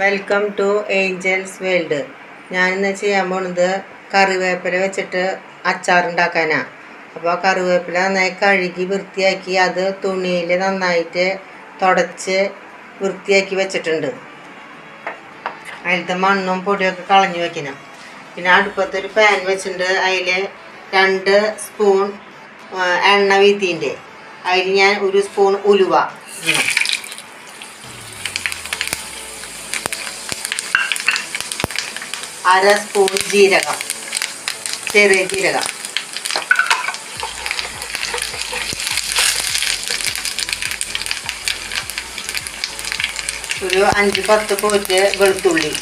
Welcome to Angeles world. ഞാനിന്ന് ചെയ്യാൻ പോണത് കറിവേപ്പില വെച്ചിട്ട് അച്ചാറുണ്ടാക്കാനാണ്. അപ്പോൾ കറിവേപ്പില നന്നായി കഴുകി വൃത്തിയാക്കി അത് തുണിയിൽ നന്നായിട്ട് തുടച്ച് വൃത്തിയാക്കി വെച്ചിട്ടുണ്ട്. അതിലത്തെ മണ്ണും പൊടിയൊക്കെ കളഞ്ഞു വെക്കണം. പിന്നെ അടുപ്പത്തൊരു പാൻ വെച്ചിട്ടുണ്ട്. അതിൽ 2 സ്പൂൺ എണ്ണ വീത്തിൻ്റെ അതിൽ ഞാൻ 1 സ്പൂൺ ഉലുവ ഇടണം. 1/2 സ്പൂൺ ജീരകം, ചെറിയ ജീരകം, ഒരു 5-10 പോറ്റ് വെളുത്തുള്ളി,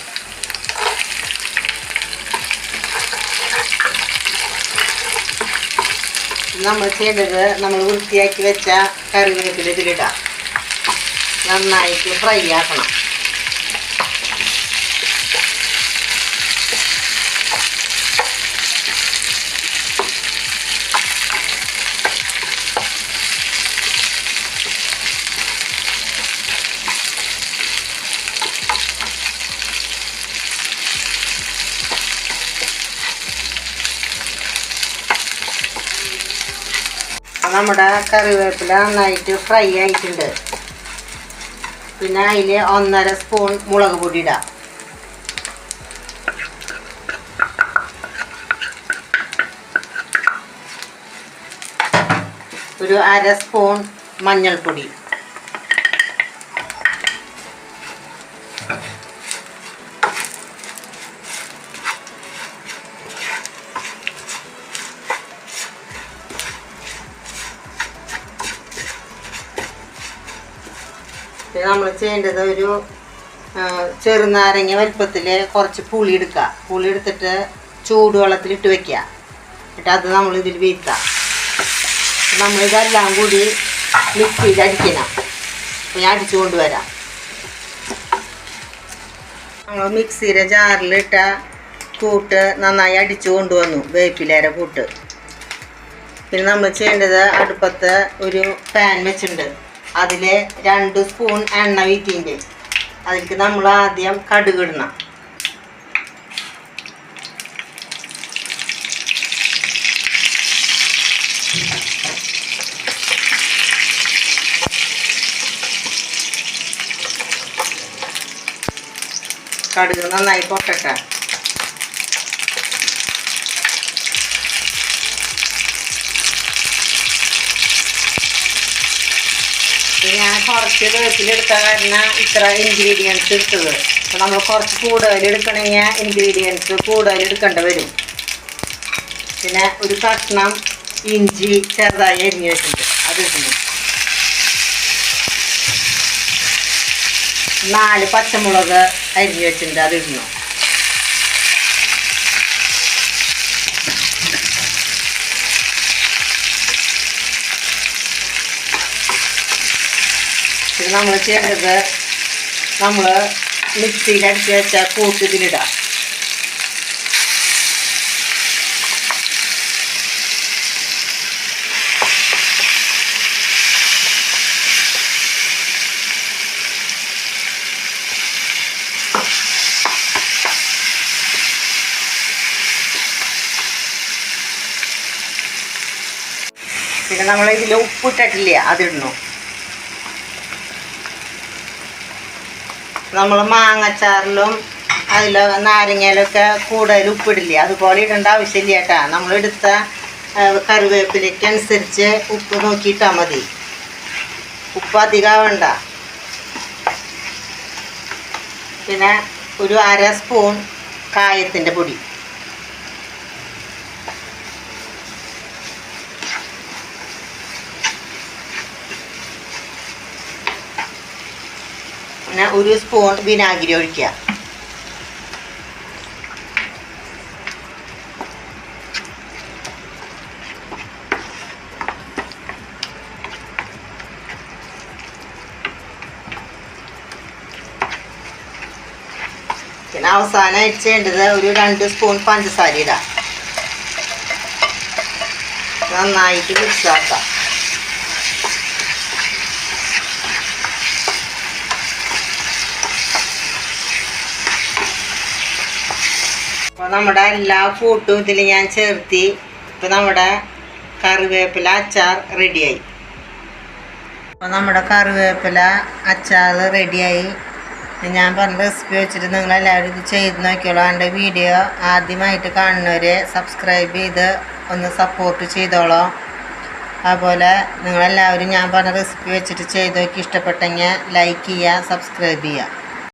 നമ്മൾ ചെയ്യേണ്ടത് നമ്മൾ വൃത്തിയാക്കി വെച്ച കറിവേപ്പില ഇതിലിടാം. നന്നായിട്ട് ഫ്രൈ ആക്കണം. നമ്മുടെ കറിവേപ്പില നന്നായിട്ട് ഫ്രൈ ആയിട്ടുണ്ട്. പിന്നെ അതിൽ 1/2 സ്പൂൺ മുളക് പൊടി ഇടാം. ഒരു 1/2 സ്പൂൺ മഞ്ഞൾപ്പൊടി, പിന്നെ നമ്മൾ ചെയ്യേണ്ടത് ഒരു ചെറുനാരങ്ങ വലുപ്പത്തിൽ കുറച്ച് പുളി എടുക്കുക. പുളി എടുത്തിട്ട് ചൂടുവെള്ളത്തിലിട്ട് വെക്കുക. എന്നിട്ട് അത് നമ്മൾ ഇതിൽ വീഴ്ത്താം. നമ്മളിതെല്ലാം കൂടി മിക്സിയിൽ അടിക്കണം. അപ്പോൾ ഞാൻ അടിച്ചു കൊണ്ടുവരാം. നമ്മൾ മിക്സിയുടെ ജാറിലിട്ട കൂട്ട് നന്നായി അടിച്ചു കൊണ്ടുവന്നു, വേപ്പിലേര കൂട്ട്. പിന്നെ നമ്മൾ ചെയ്യേണ്ടത് അടുപ്പത്ത് ഒരു പാൻ വെച്ചിട്ടുണ്ട്. അതിൽ 2 സ്പൂൺ എണ്ണ വീത്തിൻ്റെ അതിലേക്ക് നമ്മൾ ആദ്യം കടുക് ഇടണം. കടുക് നന്നായി പൊട്ടട്ടെ. ഞാൻ കുറച്ച് വേപ്പിലെടുത്ത കാരണം ഇത്ര ഇൻഗ്രീഡിയൻസ് എടുത്തത്. അപ്പോൾ നമ്മൾ കുറച്ച് കൂടുതൽ എടുക്കണമെങ്കിൽ ഇൻഗ്രീഡിയൻസ് കൂടുതൽ എടുക്കേണ്ടി വരും. പിന്നെ ഒരു കഷ്ണം ഇഞ്ചി ചെറുതായി അരിഞ്ഞ് വെച്ചിട്ടുണ്ട്, അത് ഇടുന്നു. 4 പച്ചമുളക് അരിഞ്ഞ് വെച്ചിട്ടുണ്ട്, അത് ഇടുന്നു. പിന്നെ നമ്മൾ ചെയ്യേണ്ടത് നമ്മൾ മിക്സിയിൽ അടിച്ച് വെച്ച കൂട്ടത്തിലിടാം. പിന്നെ നമ്മൾ ഇതിൽ ഉപ്പിട്ടിട്ടില്ല, അതിടണു. നമ്മൾ മാങ്ങച്ചാറിലും അതിൽ നാരങ്ങയിലൊക്കെ കൂടുതൽ ഉപ്പിടില്ല, അതുപോലെ ഇടേണ്ട ആവശ്യമില്ല കേട്ടോ. നമ്മളെടുത്ത കറിവേപ്പിലേക്ക് അനുസരിച്ച് ഉപ്പ് നോക്കിയിട്ടാൽ മതി. ഉപ്പ് അധികം വേണ്ട. പിന്നെ ഒരു 1/2 സ്പൂൺ കായത്തിൻ്റെ പൊടി, പിന്നെ 1 സ്പൂൺ വിനാഗിരി ഒഴിക്കുക. പിന്നെ അവസാനമായിട്ട് ചെയ്യേണ്ടത് ഒരു 2 സ്പൂൺ പഞ്ചസാര ഇടാം. നന്നായിട്ട് മിക്സ് ആക്കാം. അപ്പോൾ നമ്മുടെ എല്ലാ കൂട്ടും ഇതിൽ ഞാൻ ചേർത്തി. ഇപ്പോൾ നമ്മുടെ കറിവേപ്പില അച്ചാർ റെഡിയായി. അപ്പോൾ നമ്മുടെ കറിവേപ്പില അച്ചാർ റെഡിയായി. ഞാൻ പറഞ്ഞ റെസിപ്പി വെച്ചിട്ട് നിങ്ങളെല്ലാവരും ഇത് ചെയ്ത് നോക്കിയോളൂ. എൻ്റെ വീഡിയോ ആദ്യമായിട്ട് കാണുന്നവരെ സബ്സ്ക്രൈബ് ചെയ്ത് ഒന്ന് സപ്പോർട്ട് ചെയ്തോളൂ. അതുപോലെ നിങ്ങളെല്ലാവരും ഞാൻ പറഞ്ഞ റെസിപ്പി വെച്ചിട്ട് ചെയ്ത് നോക്കി ഇഷ്ടപ്പെട്ടെങ്കിൽ ലൈക്ക് ചെയ്യുക, സബ്സ്ക്രൈബ് ചെയ്യുക.